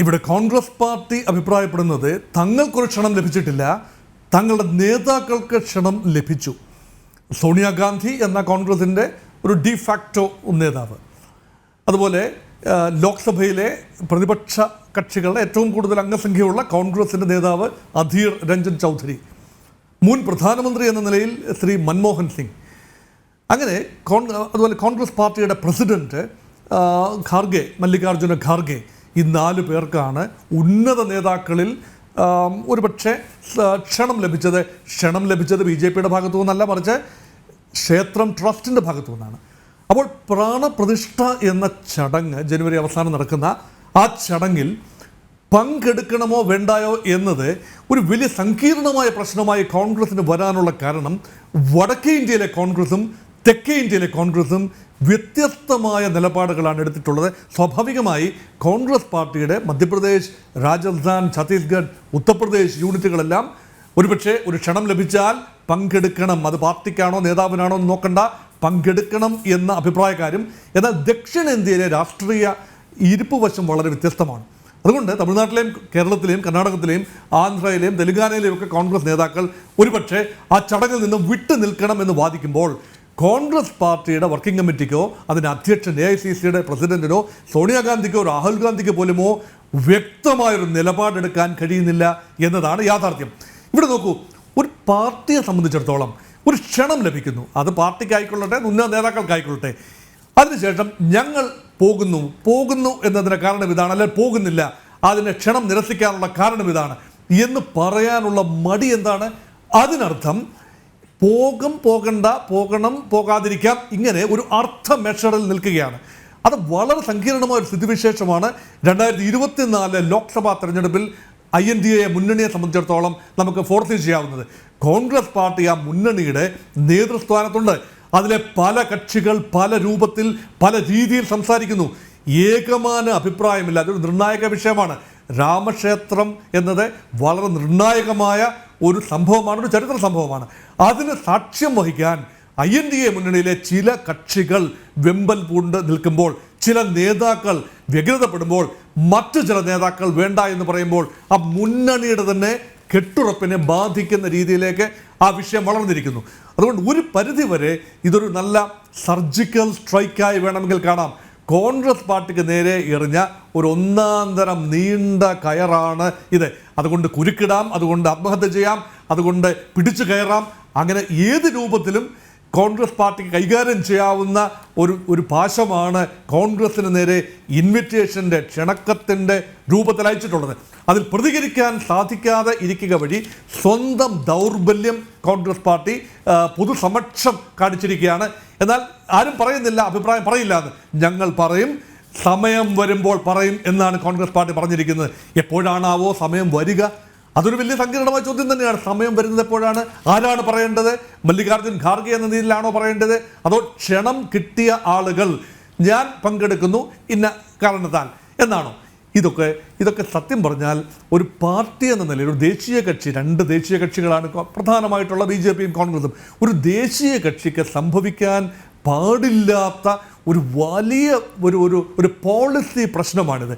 ഇവിടെ കോൺഗ്രസ് പാർട്ടി അഭിപ്രായപ്പെടുന്നത് തങ്ങൾക്കൊരു ക്ഷണം ലഭിച്ചിട്ടില്ല, തങ്ങളുടെ നേതാക്കൾക്ക് ക്ഷണം ലഭിച്ചു. സോണിയാഗാന്ധി എന്ന കോൺഗ്രസിൻ്റെ ഒരു ഡിഫാക്ടോ നേതാവ്, അതുപോലെ ലോക്സഭയിലെ പ്രതിപക്ഷ കക്ഷികളുടെ ഏറ്റവും കൂടുതൽ അംഗസംഖ്യയുള്ള കോൺഗ്രസിൻ്റെ നേതാവ് അധീർ രഞ്ജൻ ചൗധരി, മുൻ പ്രധാനമന്ത്രി എന്ന നിലയിൽ ശ്രീ മൻമോഹൻ സിംഗ്, അങ്ങനെ അതുപോലെ കോൺഗ്രസ് പാർട്ടിയുടെ പ്രസിഡന്റ് ഖാർഗെ, മല്ലികാർജുന ഖാർഗെ, ഈ 4 പേർക്കാണ് ഉന്നത നേതാക്കളിൽ ഒരുപക്ഷെ ക്ഷണം ലഭിച്ചത് BJPയുടെ ഭാഗത്തു നിന്നല്ല, മറിച്ച് ക്ഷേത്രം ട്രസ്റ്റിൻ്റെ ഭാഗത്തു നിന്നാണ്. അപ്പോൾ പ്രാണപ്രതിഷ്ഠ എന്ന ചടങ്ങ് ജനുവരി അവസാനം നടക്കുന്ന ആ ചടങ്ങിൽ പങ്കെടുക്കണമോ വേണ്ടായോ എന്നത് ഒരു വലിയ സങ്കീർണമായ പ്രശ്നമായി കോൺഗ്രസിന് വരാനുള്ള കാരണം വടക്കേ ഇന്ത്യയിലെ കോൺഗ്രസും തെക്കേ ഇന്ത്യയിലെ കോൺഗ്രസും വ്യത്യസ്തമായ നിലപാടുകളാണ് എടുത്തിട്ടുള്ളത്. സ്വാഭാവികമായി കോൺഗ്രസ് പാർട്ടിയുടെ മധ്യപ്രദേശ്, രാജസ്ഥാൻ, ഛത്തീസ്ഗഡ്, ഉത്തർപ്രദേശ് യൂണിറ്റുകളെല്ലാം ഒരുപക്ഷെ ഒരു ക്ഷണം ലഭിച്ചാൽ പങ്കെടുക്കണം, അത് പാർട്ടിക്കാണോ നേതാവിനാണോ എന്ന് നോക്കണ്ട, പങ്കെടുക്കണം എന്ന അഭിപ്രായക്കാരും. എന്നാൽ ദക്ഷിണേന്ത്യയിലെ രാഷ്ട്രീയ ഇരിപ്പ് വശം വളരെ വ്യത്യസ്തമാണ്. അതുകൊണ്ട് തമിഴ്നാട്ടിലെയും കേരളത്തിലെയും കർണാടകത്തിലെയും ആന്ധ്രയിലെയും തെലുങ്കാനയിലെയും ഒക്കെ കോൺഗ്രസ് നേതാക്കൾ ഒരുപക്ഷെ ആ ചടങ്ങിൽ നിന്നും വിട്ടു നിൽക്കണം എന്ന് വാദിക്കുമ്പോൾ കോൺഗ്രസ് പാർട്ടിയുടെ വർക്കിംഗ് കമ്മിറ്റിക്കോ അതിൻ്റെ അധ്യക്ഷൻ AICCയുടെ പ്രസിഡന്റിനോ സോണിയാഗാന്ധിക്കോ രാഹുൽ ഗാന്ധിക്ക് പോലുമോ വ്യക്തമായൊരു നിലപാടെടുക്കാൻ കഴിയുന്നില്ല എന്നതാണ് യാഥാർത്ഥ്യം. ഇവിടെ നോക്കൂ, ഒരു പാർട്ടിയെ സംബന്ധിച്ചിടത്തോളം ഒരു ക്ഷണം ലഭിക്കുന്നു, അത് പാർട്ടിക്കായിക്കൊള്ളട്ടെ, ഉന്നത നേതാക്കൾക്കായിക്കൊള്ളട്ടെ, അതിനുശേഷം ഞങ്ങൾ പോകുന്നു എന്നതിന് കാരണം ഇതാണ്, അല്ലെങ്കിൽ പോകുന്നില്ല അതിന് ക്ഷണം നിരസിക്കാനുള്ള കാരണം ഇതാണ് എന്ന് പറയാനുള്ള മടി എന്താണ്? അതിനർത്ഥം പോകണം, പോകാതിരിക്കാം, ഇങ്ങനെ ഒരു അർത്ഥ മെഷറിൽ നിൽക്കുകയാണ്. അത് വളരെ സങ്കീർണമായ ഒരു സ്ഥിതിവിശേഷമാണ് 2024 ലോക്സഭാ തെരഞ്ഞെടുപ്പിൽ INDA മുന്നണിയെ സംബന്ധിച്ചിടത്തോളം നമുക്ക് ഫോർസീ ചെയ്യാവുന്നത്. കോൺഗ്രസ് പാർട്ടി ആ മുന്നണിയുടെ നേതൃസ്ഥാനത്തുണ്ട്. അതിലെ പല കക്ഷികൾ പല രൂപത്തിൽ പല രീതിയിൽ സംസാരിക്കുന്നു. ഏകമാന അഭിപ്രായമില്ല. അതൊരു നിർണായക വിഷയമാണ്. രാമക്ഷേത്രം എന്നത് വളരെ നിർണായകമായ ഒരു സംഭവമാണ്, ഒരു ചരിത്ര സംഭവമാണ്. അതിന് സാക്ഷ്യം വഹിക്കാൻ INDA മുന്നണിയിലെ ചില കക്ഷികൾ വെമ്പൽ പൂണ്ട് നിൽക്കുമ്പോൾ, ചില നേതാക്കൾ വ്യഗ്രതപ്പെടുമ്പോൾ, മറ്റു ചില നേതാക്കൾ വേണ്ട എന്ന് പറയുമ്പോൾ ആ മുന്നണിയുടെ തന്നെ കെട്ടുറപ്പിനെ ബാധിക്കുന്ന രീതിയിലേക്ക് ആ വിഷയം വളർന്നിരിക്കുന്നു. അതുകൊണ്ട് ഒരു പരിധിവരെ ഇതൊരു നല്ല സർജിക്കൽ സ്ട്രൈക്കായി വേണമെങ്കിൽ കാണാം. കോൺഗ്രസ് പാർട്ടിക്ക് നേരെ എറിഞ്ഞ ഒരു ഒന്നാന്തരം നീണ്ട കയറാണ് ഇത്. അതുകൊണ്ട് കുരുക്കിടാം, അതുകൊണ്ട് ആത്മഹത്യ ചെയ്യാം, അതുകൊണ്ട് പിടിച്ചു കയറാം, അങ്ങനെ ഏത് രൂപത്തിലും കോൺഗ്രസ് പാർട്ടിക്ക് കൈകാര്യം ചെയ്യാവുന്ന ഒരു പാശമാണ് കോൺഗ്രസിന് നേരെ ഇൻവിറ്റേഷൻ്റെ, ക്ഷണക്കത്തിൻ്റെ രൂപത്തിൽ അയച്ചിട്ടുള്ളത്. അതിൽ പ്രതികരിക്കാൻ സാധിക്കാതെ ഇരിക്കുക വഴി സ്വന്തം ദൗർബല്യം കോൺഗ്രസ് പാർട്ടി പൊതുസമക്ഷം കാണിച്ചിരിക്കുകയാണ്. എന്നാൽ ആരും പറയുന്നില്ല, അഭിപ്രായം പറയില്ല എന്ന്. ഞങ്ങൾ പറയും, സമയം വരുമ്പോൾ പറയും എന്നാണ് കോൺഗ്രസ് പാർട്ടി പറഞ്ഞിരിക്കുന്നത്. എപ്പോഴാണാവോ സമയം വരിക? അതൊരു വലിയ സങ്കീർണമായ ചോദ്യം തന്നെയാണ്. സമയം വരുന്നത് എപ്പോഴാണ്? ആരാണ് പറയേണ്ടത്? മല്ലികാർജുൻ ഖാർഗെ എന്ന രീതിയിലാണോ പറയേണ്ടത്? അതോ ക്ഷണം കിട്ടിയ ആളുകൾ ഞാൻ പങ്കെടുക്കുന്നു ഇന്ന കാരണത്താൽ എന്നാണോ? ഇതൊക്കെ സത്യം പറഞ്ഞാൽ ഒരു പാർട്ടി എന്ന നിലയിൽ, ഒരു ദേശീയ കക്ഷി, 2 ദേശീയ കക്ഷികളാണ് പ്രധാനമായിട്ടുള്ള BJPയും കോൺഗ്രസും. ഒരു ദേശീയ കക്ഷിക്ക് സംഭവിക്കാൻ പാടില്ലാത്ത ഒരു വലിയ ഒരു പോളിസി പ്രശ്നമാണിത്.